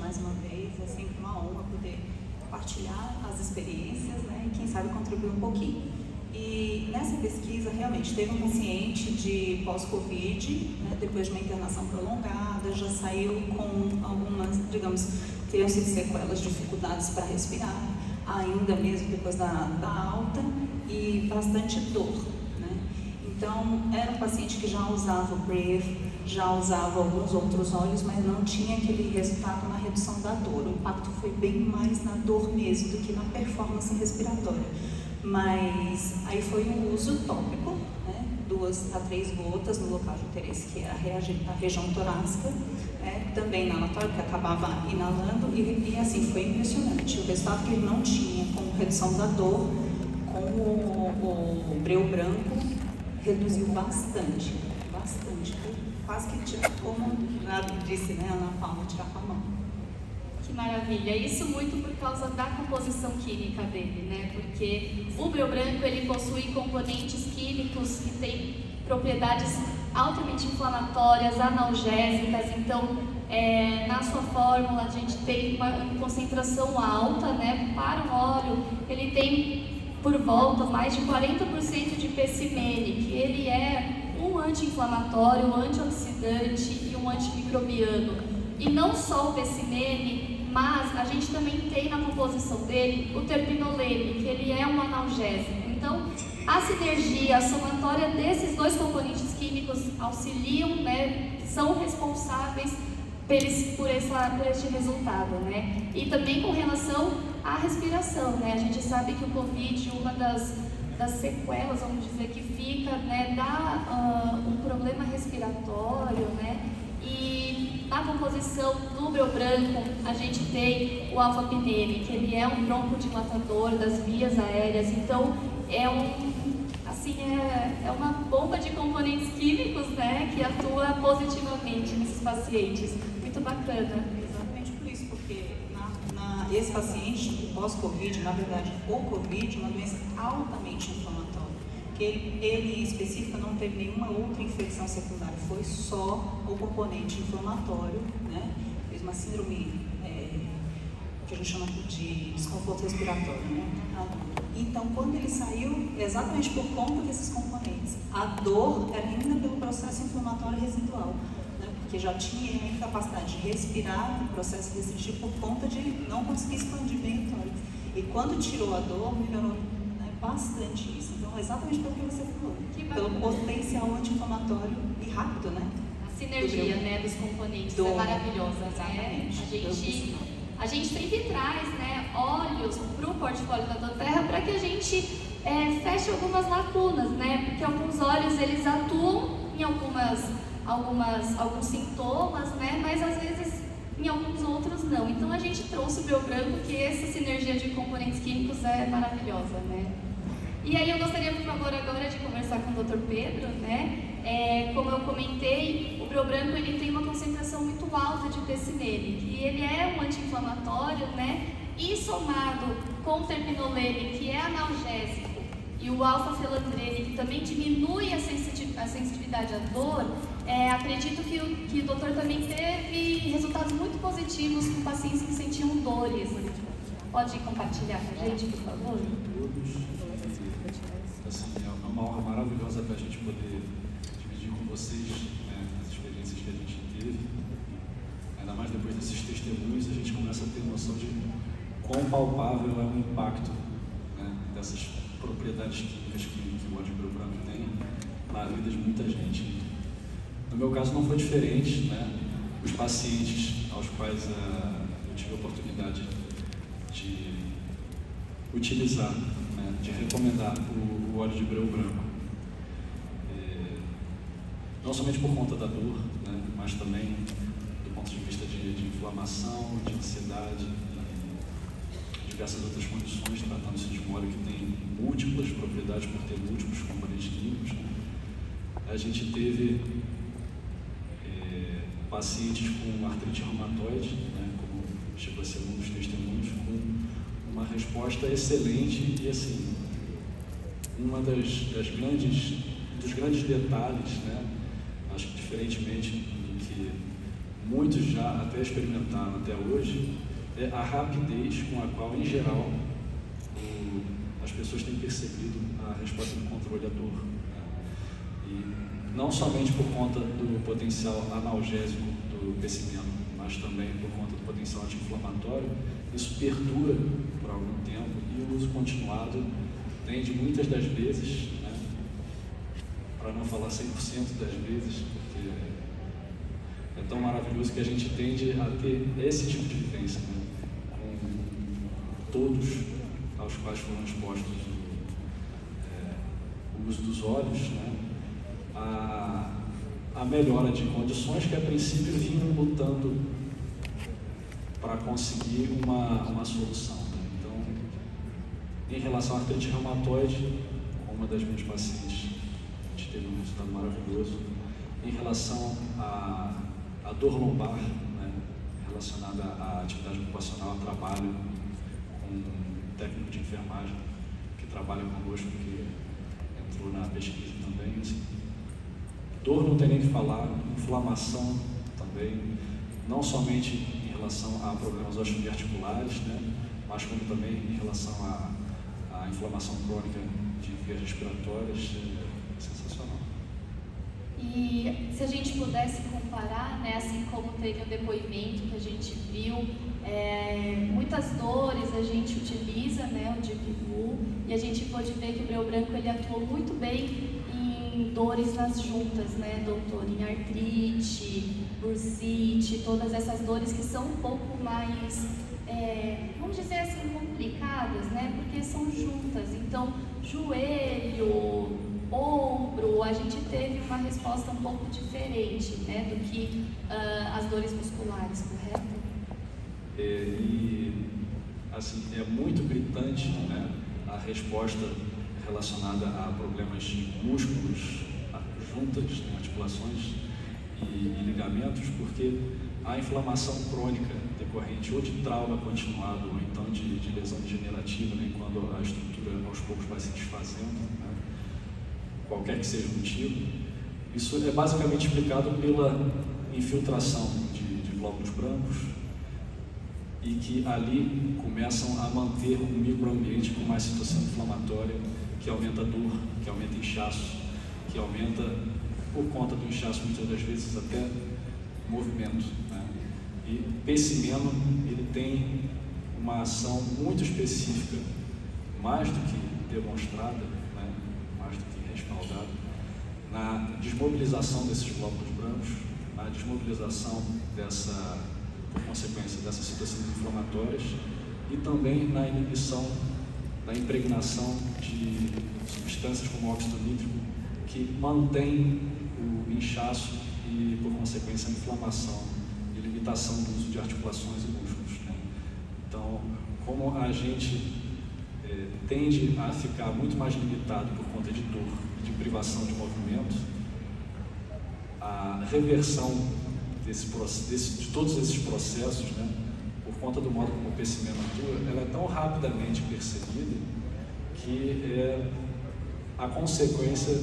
mais uma vez. É sempre uma honra poder compartilhar as experiências, né, e quem sabe contribuir um pouquinho. E nessa pesquisa, realmente, teve um paciente de pós-Covid, né, depois de uma internação prolongada, já saiu com algumas, digamos, teriam sido sequelas, dificuldades para respirar, ainda mesmo depois da alta, e bastante dor, né? Então, era um paciente que já usava o Brave, já usava alguns outros óleos, mas não tinha aquele resultado na redução da dor. O impacto foi bem mais na dor mesmo do que na performance respiratória. Mas aí foi um uso tópico, né? 2 a 3 gotas no local de interesse, que era a região torácica, né? Também inalatório, que acabava inalando, e assim, foi impressionante. O resultado que ele não tinha com redução da dor, com o breu branco, reduziu bastante, quase que tipo, como disse, né, Ana Paula, tirar com a mão. Que maravilha, isso muito por causa da composição química dele, né? Porque o breu branco, ele possui componentes químicos que têm propriedades altamente inflamatórias, analgésicas. Então, na sua fórmula a gente tem uma concentração alta, né? Para o óleo, ele tem por volta mais de 40% de PCMN, que ele é um anti-inflamatório, um antioxidante e um antimicrobiano. E não só o PCMN, mas a gente também tem na composição dele o terpinolene, que ele é um analgésico. Então, a sinergia, a somatória desses dois componentes químicos auxiliam, né, são responsáveis por este resultado, né? E também com relação à respiração, né? A gente sabe que o Covid, uma das sequelas, vamos dizer, que fica, né, dá um problema respiratório, né? E na composição do breu branco, a gente tem o alfa-pinene, que ele é um broncodilatador das vias aéreas. Então, é uma bomba de componentes químicos, né, que atua positivamente nesses pacientes. Muito bacana. Exatamente por isso, porque esse paciente, pós-Covid, na verdade, o Covid é uma doença altamente inflamatória. Que ele em específico não teve nenhuma outra infecção secundária, foi só o componente inflamatório, né? Fez uma síndrome que a gente chama de desconforto respiratório, né? Então, quando ele saiu, exatamente por conta desses componentes, a dor era ainda pelo processo inflamatório residual, né? Porque já tinha a incapacidade de respirar no processo restritivo por conta de não conseguir expandir bem o tórax. E quando tirou a dor, melhorou, né, bastante isso. Então, exatamente pelo que você falou, pelo potencial anti-inflamatório e rápido, né? A sinergia, né, dos componentes é maravilhosa. Exatamente. A gente sempre traz, né, óleos para o portfólio da doTERRA para que a gente feche algumas lacunas, né? Porque alguns óleos eles atuam em alguns sintomas, né? Mas às vezes em alguns outros não. Então a gente trouxe o breu branco, que essa sinergia de componentes químicos é maravilhosa, né? E aí eu gostaria, por favor, agora de conversar com o Dr. Pedro, né? Como eu comentei, o breu branco ele tem uma concentração muito alta de PCMN, que ele é um anti-inflamatório, né? E somado com o terpinolene, que é analgésico, e o alfa-felandrene, que também diminui a sensibilidade à dor, acredito que o doutor também teve resultados muito positivos com pacientes que sentiam dores. Pode compartilhar com a gente, por favor? Assim, é uma honra maravilhosa para a gente poder dividir com vocês, né, as experiências que a gente teve. Ainda mais depois desses testemunhos, a gente começa a ter noção de quão palpável é o impacto, né, dessas propriedades químicas que o óleo de breu branco tem na vida de muita gente. No meu caso não foi diferente, né? Os pacientes aos quais eu tive a oportunidade de utilizar, né, de recomendar o óleo de breu branco, não somente por conta da dor, né, mas também do ponto de vista de inflamação, de ansiedade e diversas outras condições, tratando-se de um óleo que tem múltiplas propriedades por ter múltiplos componentes químicos. A gente teve pacientes com artrite reumatoide, né, como chegou a ser um dos testemunhos, com uma resposta excelente e, assim, dos grandes detalhes, né, acho que diferentemente do que muitos já até experimentaram até hoje, é a rapidez com a qual, em geral, as pessoas têm percebido a resposta do controle à dor. E não somente por conta do potencial analgésico do pessimento, mas também por conta do potencial anti-inflamatório, isso perdura por algum tempo e o uso continuado tende muitas das vezes, né, para não falar 100% das vezes, porque é tão maravilhoso que a gente tende a ter esse tipo de vivência, né, com todos aos quais foram expostos o uso dos olhos, né, a melhora de condições que a princípio vinham lutando para conseguir uma solução. Então, em relação à artrite reumatoide, com uma das minhas pacientes, a gente teve um resultado maravilhoso. Em relação à dor lombar, né, relacionada à atividade ocupacional, ao trabalho, com um técnico de enfermagem que trabalha conosco, que entrou na pesquisa também. Assim. Dor não tem nem o que falar, inflamação também, não somente em relação a problemas osteoarticulares, né, mas como também em relação à inflamação crônica de vias respiratórias, é sensacional. E se a gente pudesse comparar, né, assim como teve o depoimento que a gente viu, muitas dores a gente utiliza, né, o Deep Blue, e a gente pode ver que o breu branco ele atuou muito bem em dores nas juntas, né, doutor, em artrite, bursite, todas essas dores que são um pouco mais, vamos dizer assim, complicadas, né, porque são juntas. Então, joelho, ombro, a gente teve uma resposta um pouco diferente, né, do que as dores musculares, correto? E, assim, é muito gritante, né, a resposta relacionada a problemas de músculos, juntas, né, articulações e ligamentos, porque a inflamação crônica decorrente ou de trauma continuado ou então de lesão degenerativa, né, quando a estrutura aos poucos vai se desfazendo, né, qualquer que seja o motivo, isso é basicamente explicado pela infiltração de glóbulos brancos e que ali começam a manter um microambiente com mais situação inflamatória, que aumenta a dor, que aumenta o inchaço, que aumenta, por conta do inchaço, muitas das vezes até movimento, né? E pessimeno, ele tem uma ação muito específica, mais do que demonstrada, né? Mais do que respaldada, na desmobilização desses glóbulos brancos, na desmobilização por consequência dessas situações inflamatórias e também na inibição da impregnação de substâncias como óxido nítrico que mantém o inchaço e, por consequência, a inflamação e limitação do uso de articulações e músculos, né? Então, como a gente tende a ficar muito mais limitado por conta de dor e de privação de movimento, a reversão de todos esses processos, né, por conta do modo como o pessimento atua, ela é tão rapidamente percebida que a consequência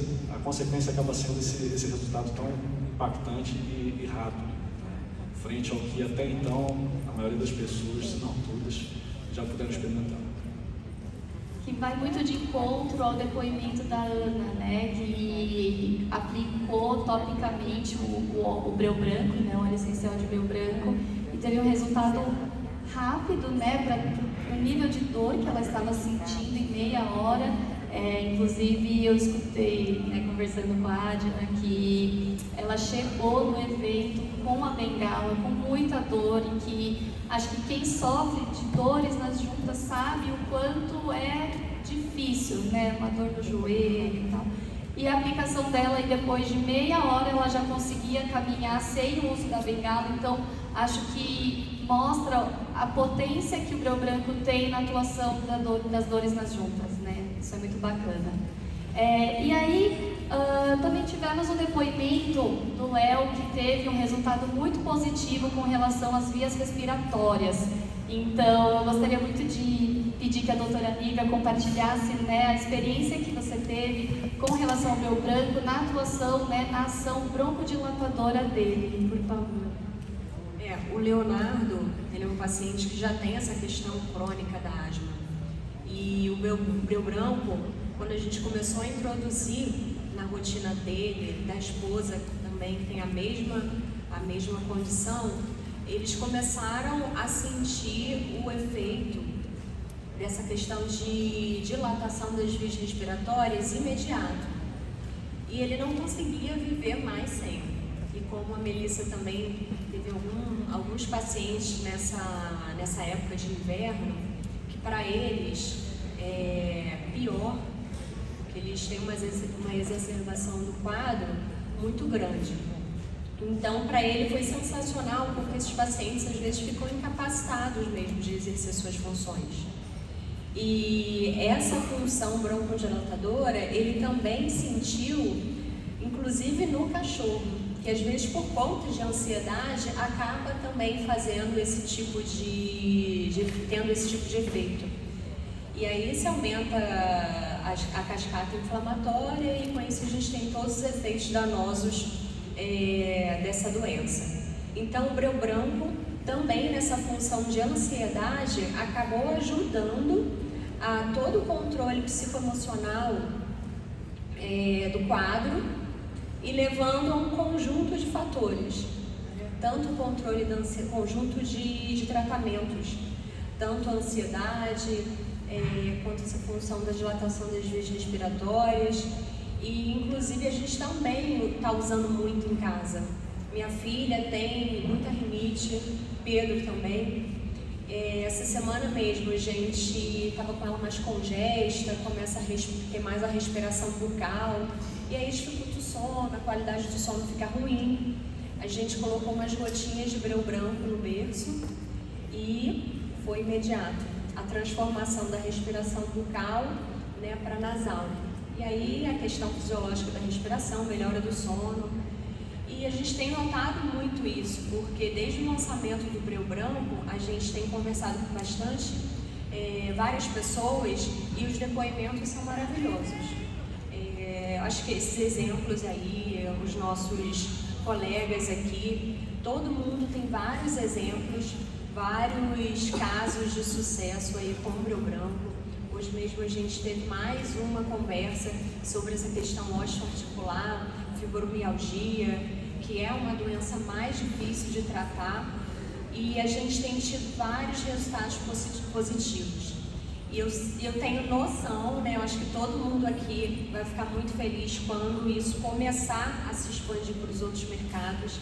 acaba sendo esse resultado tão impactante e rápido, né, frente ao que até então a maioria das pessoas, se não todas, já puderam experimentar. Que vai muito de encontro ao depoimento da Ana, né, que aplicou topicamente o breu branco, né, o óleo essencial de breu branco, e teve um resultado rápido, né, para o nível de dor que ela estava sentindo em meia hora. Inclusive eu escutei, né, conversando com a Adna, que ela chegou no evento com a bengala, com muita dor, e que acho que quem sofre de dores nas juntas sabe o quanto é difícil, né, uma dor no joelho e tal. E a aplicação dela, e depois de meia hora ela já conseguia caminhar sem o uso da bengala. Então acho que mostra a potência que o breu branco tem na atuação das dores nas juntas, né? Isso é muito bacana. E aí também tivemos o depoimento do Léo, que teve um resultado muito positivo com relação às vias respiratórias. Então eu gostaria muito de pedir que a doutora Nívia compartilhasse, né, a experiência que você teve com relação ao breu branco na atuação, né, na ação broncodilatadora dele, por favor. O Leonardo, ele é um paciente que já tem essa questão crônica da asma. E o breu branco, quando a gente começou a introduzir na rotina dele, da esposa também, que tem a mesma condição, eles começaram a sentir o efeito dessa questão de dilatação das vias respiratórias imediato. E ele não conseguia viver mais sem. E como a Melissa também teve alguns pacientes nessa época de inverno, que para eles é pior, que eles têm uma exacerbação do quadro muito grande. Então, para ele foi sensacional, porque esses pacientes às vezes ficam incapacitados mesmo de exercer suas funções. E essa função broncodilatadora, ele também sentiu, inclusive no cachorro, que às vezes por conta de ansiedade acaba também fazendo tendo esse tipo de efeito. E aí se aumenta a cascata inflamatória e com isso a gente tem todos os efeitos danosos dessa doença. Então o breu branco também nessa função de ansiedade acabou ajudando a todo o controle psicoemocional do quadro e levando a um conjunto de fatores, tanto o controle conjunto de tratamentos, tanto a ansiedade quanto essa função da dilatação das vias respiratórias. E inclusive a gente também está usando muito em casa. Minha filha tem muita rinite, Pedro também. Essa semana mesmo a gente estava com ela mais congesta, começa a ter mais a respiração bucal, e aí dificulta o sono, a qualidade do sono fica ruim. A gente colocou umas gotinhas de breu branco no berço e foi imediato a transformação da respiração bucal, para nasal. E aí a questão fisiológica da respiração, melhora do sono. E a gente tem notado muito isso, porque desde o lançamento do breu branco, a gente tem conversado com bastante várias pessoas e os depoimentos são maravilhosos. Acho que esses exemplos aí, os nossos colegas aqui, todo mundo tem vários exemplos, vários casos de sucesso aí com o breu branco. Hoje mesmo a gente teve mais uma conversa sobre essa questão osteoarticular, fibromialgia, que é uma doença mais difícil de tratar, e a gente tem tido vários resultados positivos. E eu tenho noção, eu acho que todo mundo aqui vai ficar muito feliz quando isso começar a se expandir para os outros mercados,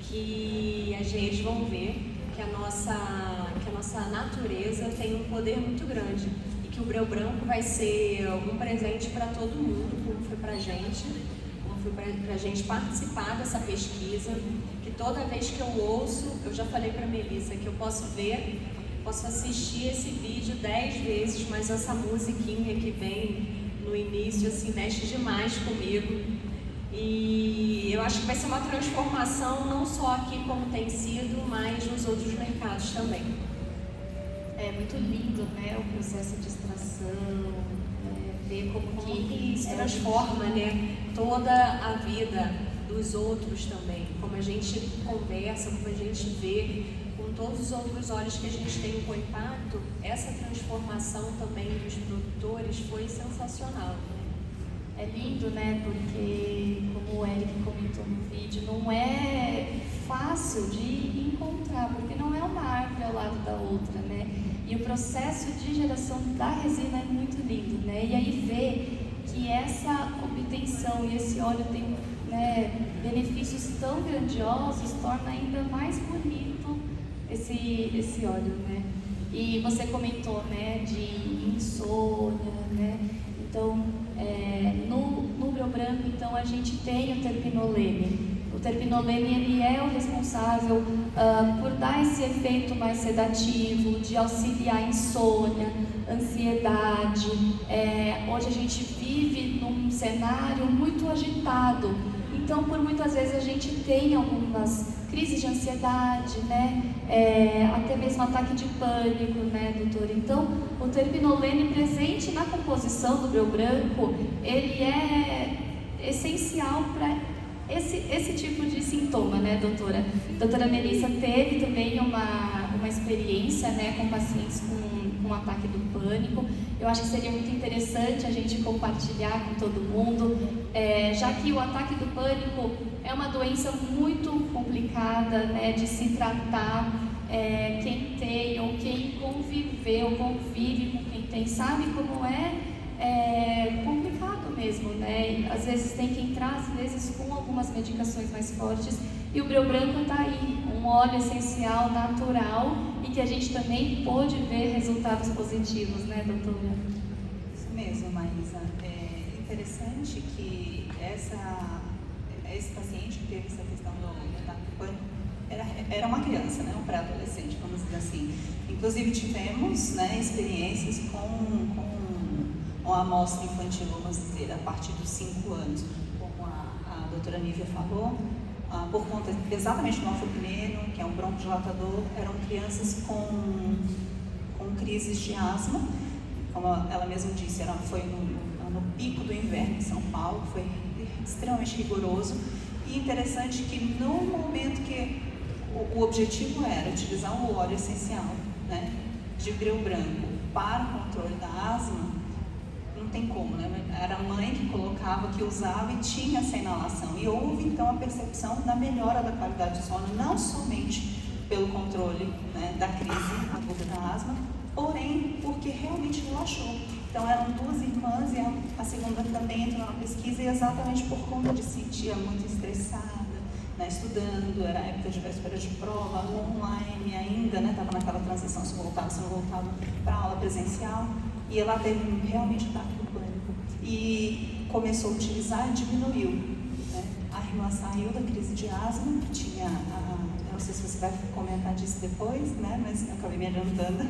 que eles vão ver que a nossa natureza tem um poder muito grande. Que o breu branco vai ser um presente para todo mundo, como foi para a gente, como foi para a gente participar dessa pesquisa, que toda vez que eu ouço, eu já falei para a Melissa que eu posso assistir esse vídeo 10 vezes, mas essa musiquinha que vem no início, assim, mexe demais comigo. E eu acho que vai ser uma transformação não só aqui como tem sido, mas nos outros mercados também. É muito lindo, o processo de extração, ver como que isso transforma, toda a vida dos outros também, como a gente conversa, como a gente vê, com todos os outros olhos que a gente tem com impacto, essa transformação também dos produtores foi sensacional. É lindo, porque, como o Eric comentou no vídeo, não é fácil de encontrar, porque não é uma árvore ao lado da outra, E o processo de geração da resina é muito lindo, E aí ver que essa obtenção e esse óleo tem benefícios tão grandiosos, torna ainda mais bonito esse óleo, E você comentou, de insônia, Então, no breu branco, então, a gente tem o terpinolene. O terpinolene, ele é o responsável por dar esse efeito mais sedativo, de auxiliar a insônia, ansiedade. Hoje a gente vive num cenário muito agitado, então por muitas vezes a gente tem algumas crises de ansiedade, até mesmo ataque de pânico, doutor? Então, o terpinolene presente na composição do breu branco, ele é essencial para esse tipo de sintoma, né, doutora? A doutora Melissa teve também uma experiência, né, com pacientes com ataque do pânico. Eu acho que seria muito interessante a gente compartilhar com todo mundo, já que o ataque do pânico é uma doença muito complicada, né, de se tratar. Quem tem ou quem convive com quem tem, sabe como é complicado mesmo, né? Às vezes tem que entrar, às vezes com algumas medicações mais fortes. E o breu branco está aí, um óleo essencial natural e que a gente também pôde ver resultados positivos, né, doutora? Isso mesmo, Maísa. É interessante que esse paciente que teve essa questão do ataque do pânico era uma criança, né, um pré-adolescente, vamos dizer assim. Inclusive tivemos, né, experiências com uma amostra infantil, vamos dizer, a partir dos 5 anos, como a doutora Nívia falou, por conta exatamente do norfopneno, que é um broncodilatador, eram crianças com crises de asma, como ela mesma disse, foi no pico do inverno em São Paulo, foi extremamente rigoroso, e interessante que no momento que o objetivo era utilizar o óleo essencial, né, de breu branco para o controle da asma, não tem como, né? Era a mãe que colocava, que usava e tinha essa inalação. E houve, então, a percepção da melhora da qualidade do sono, não somente pelo controle, né, da crise aguda da asma, porém porque realmente relaxou. Então, eram 2 irmãs e a segunda também entrou na pesquisa e exatamente por conta de se sentir muito estressada, né, estudando, era época de véspera de prova, online ainda, né, estava naquela transição, se não voltava para a aula presencial. E ela teve realmente ataque do pânico e começou a utilizar e diminuiu, né? A irmã saiu da crise de asma, que tinha, eu não sei se você vai comentar disso depois, né? Mas acabei me adiantando.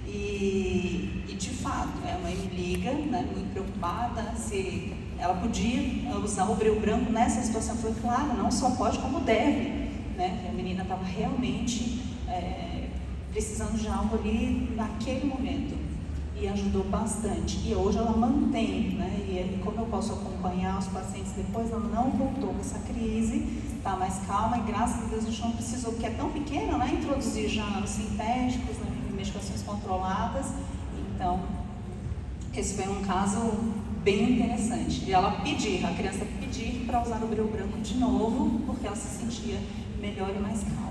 E de fato, a mãe me liga, né, muito preocupada, se ela podia usar o breu branco nessa situação. Foi claro, não só pode, como deve, né? A menina estava realmente precisando de algo ali naquele momento. E ajudou bastante. E hoje ela mantém, né? E como eu posso acompanhar os pacientes depois, ela não voltou com essa crise, está mais calma e graças a Deus a gente não precisou, porque é tão pequena, né? Introduzir já os sintéticos, né? Medicações controladas. Então, esse foi um caso bem interessante. E ela a criança pedir para usar o breu branco de novo, porque ela se sentia melhor e mais calma.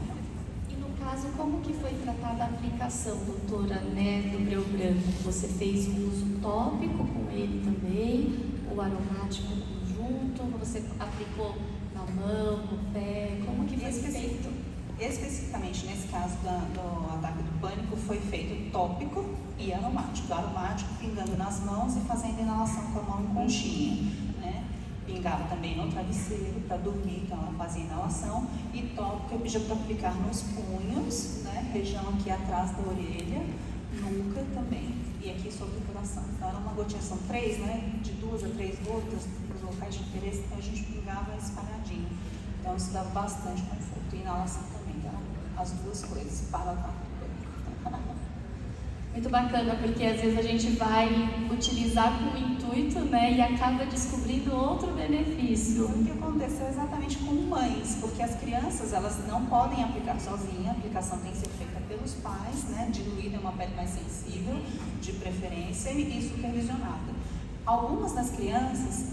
Como que foi tratada a aplicação, doutora, né, do breu branco? Você fez um uso tópico com ele também, o aromático conjunto, você aplicou na mão, no pé, como que foi feito? Especificamente nesse caso do ataque do pânico, foi feito tópico e aromático. Aromático pingando nas mãos e fazendo inalação com a mão em conchinha, né? Pingava também no travesseiro para dormir, então ela fazia inalação. E tópico eu pedia para aplicar nos punhos, né, região aqui atrás da orelha, nuca também, e aqui sobre o coração. Então era uma gotinha, são 3, né, de 2 a 3 gotas nos locais de interesse, então a gente pingava espalhadinho. Então isso dava bastante conforto. E inalação também, então as 2 coisas para o ataque do pânico. Muito bacana, porque às vezes a gente vai utilizar com o intuito, né, e acaba descobrindo outro benefício. O que aconteceu exatamente com mães, porque as crianças, elas não podem aplicar sozinhas, a aplicação tem que ser feita pelos pais, né, diluída em uma pele mais sensível, de preferência, e supervisionada. Algumas das crianças,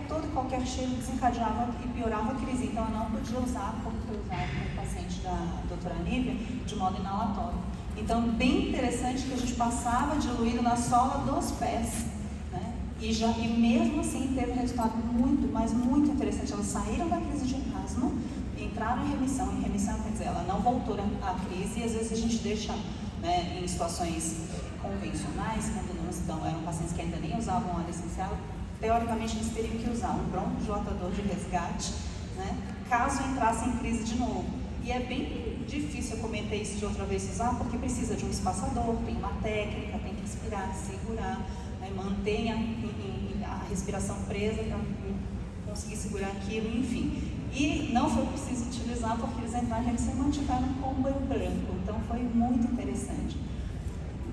todo e qualquer cheiro desencadeava e piorava a crise, então ela não podia usar, como foi usado com o paciente da doutora Nívia, de modo inalatório. Então, bem interessante que a gente passava diluído na sola dos pés, né? E mesmo assim teve um resultado muito, mas muito interessante. Elas saíram da crise de asma, entraram em remissão. Em remissão quer dizer, ela não voltou à crise, e às vezes a gente deixa, né, em situações convencionais, quando não estão, eram pacientes que ainda nem usavam óleo essencial, teoricamente eles teriam que usar um broncodilatador de resgate, né, caso entrasse em crise de novo. E é bem difícil, eu comentei isso de outra vez, usar, porque precisa de um espaçador, tem uma técnica, tem que inspirar, segurar, né, manter a respiração presa para conseguir segurar aquilo, enfim. E não foi preciso utilizar porque eles entraram em remissão e mantiveram com o breu branco, então foi muito interessante.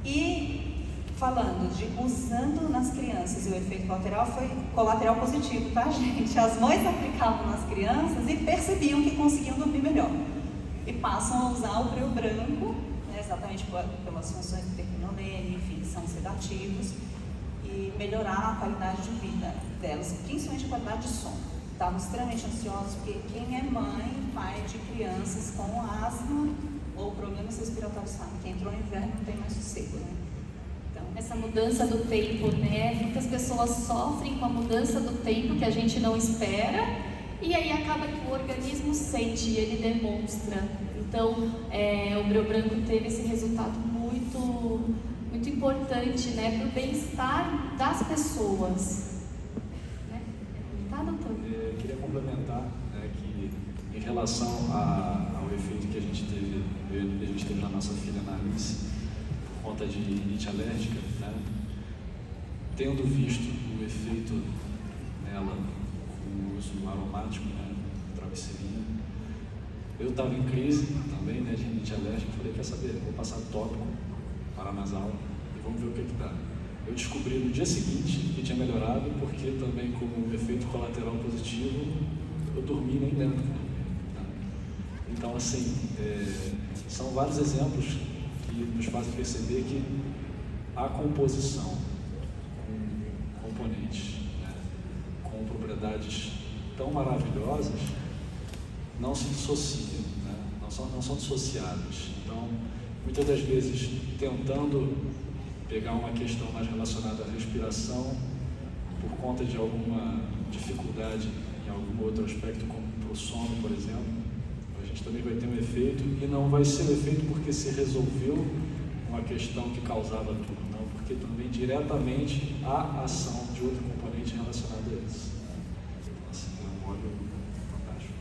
E falando de usando nas crianças, e o efeito colateral foi colateral positivo, tá, gente? As mães aplicavam nas crianças e percebiam que conseguiam dormir melhor. E passam a usar o breu branco, né, exatamente pelas funções do terpinolene, enfim, são sedativos, e melhorar a qualidade de vida delas, principalmente a qualidade de sono. Estavam extremamente ansiosos, porque quem é mãe, pai de crianças com asma ou problemas respiratórios sabe que entrou no inverno não tem mais sossego, né? Então, essa mudança do tempo, né? Muitas pessoas sofrem com a mudança do tempo que a gente não espera, e aí acaba que o organismo sente e ele demonstra. Então, o breu branco teve esse resultado muito importante, né, para o bem-estar das pessoas. Né? Tá, doutor? Eu queria complementar, né, que em relação ao efeito que a gente teve na nossa filha, na Alice, por conta de rinite alérgica, né, tendo visto o efeito nela com o uso aromático, né, travesseirinho, eu estava em crise também, né, de rinite alérgica, falei, quer saber, vou passar tópico paranasal e vamos ver o que dá. Eu descobri no dia seguinte que tinha melhorado, porque também como um efeito colateral positivo, eu dormi nem dentro. Tá? Então, assim, são vários exemplos que nos fazem perceber que a composição com componentes, né, com propriedades tão maravilhosas, não se dissociam, né? não são dissociáveis. Então, muitas das vezes, tentando pegar uma questão mais relacionada à respiração, por conta de alguma dificuldade em algum outro aspecto, como o sono, por exemplo, a gente também vai ter um efeito, e não vai ser um efeito porque se resolveu uma questão que causava tudo, não, porque também diretamente há ação de outro componente relacionado a isso. Então, assim, é um óleo fantástico.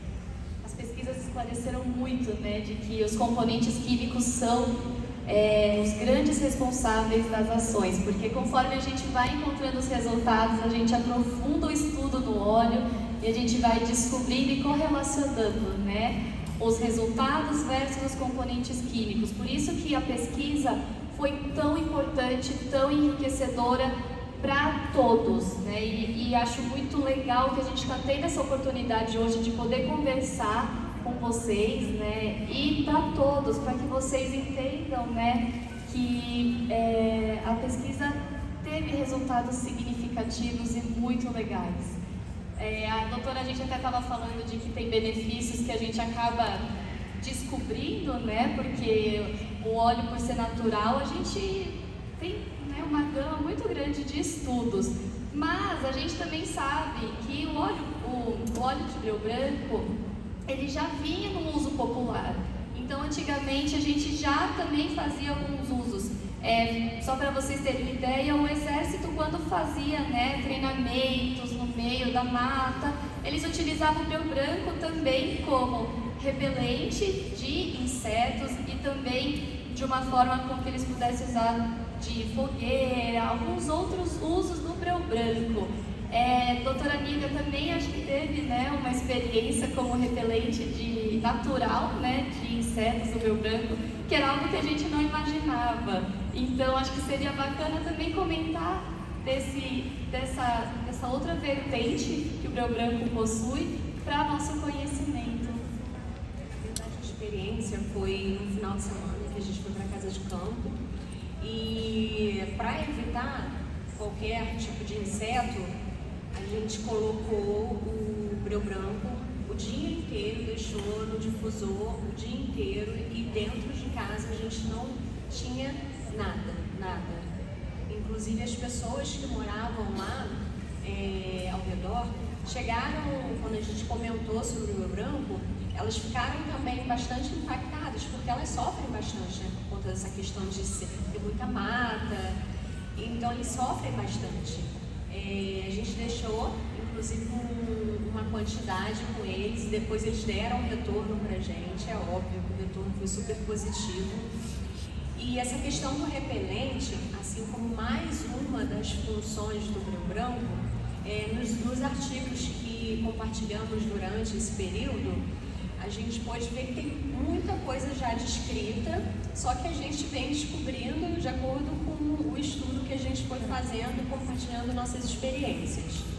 As pesquisas esclareceram muito, né, de que os componentes químicos são os grandes responsáveis das ações, porque conforme a gente vai encontrando os resultados, a gente aprofunda o estudo do óleo e a gente vai descobrindo e correlacionando, né, os resultados versus os componentes químicos. Por isso que a pesquisa foi tão importante, tão enriquecedora para todos, né? E acho muito legal que a gente está tendo essa oportunidade hoje de poder conversar com vocês, né? E para todos, para que vocês entendam, né, que a pesquisa teve resultados significativos e muito legais. A doutora, a gente até estava falando de que tem benefícios que a gente acaba descobrindo, né? Porque o óleo, por ser natural, a gente tem, né, uma gama muito grande de estudos. Mas a gente também sabe que o óleo de breu branco, ele já vinha no uso popular. Então, antigamente, a gente já também fazia alguns usos. Só para vocês terem uma ideia, o exército, quando fazia, né, treinamentos no meio da mata, eles utilizavam o breu branco também como repelente de insetos e também de uma forma com que eles pudessem usar de fogueira, alguns outros usos do breu branco. Doutora Nívia também acho que teve, né, uma experiência como repelente natural, né, de insetos do breu branco, que era algo que a gente não imaginava. Então acho que seria bacana também comentar dessa outra vertente que o breu branco possui para nosso conhecimento. Na verdade, a experiência foi no final de semana que a gente foi para a casa de campo, e para evitar qualquer tipo de inseto, a gente colocou o breu branco o dia inteiro, deixou no difusor o dia inteiro, e dentro de casa a gente não tinha nada. Inclusive as pessoas que moravam lá ao redor chegaram, quando a gente comentou sobre o breu branco, elas ficaram também bastante impactadas, porque elas sofrem bastante, né, por conta dessa questão de ter muita mata, então eles sofrem bastante. A gente deixou, inclusive, uma quantidade com eles, e depois eles deram um retorno pra gente, é óbvio que o retorno foi super positivo. E essa questão do repelente, assim como mais uma das funções do breu branco, nos artigos que compartilhamos durante esse período, a gente pode ver que tem muita coisa já descrita, só que a gente vem descobrindo de acordo com o estudo que a gente foi fazendo, compartilhando nossas experiências.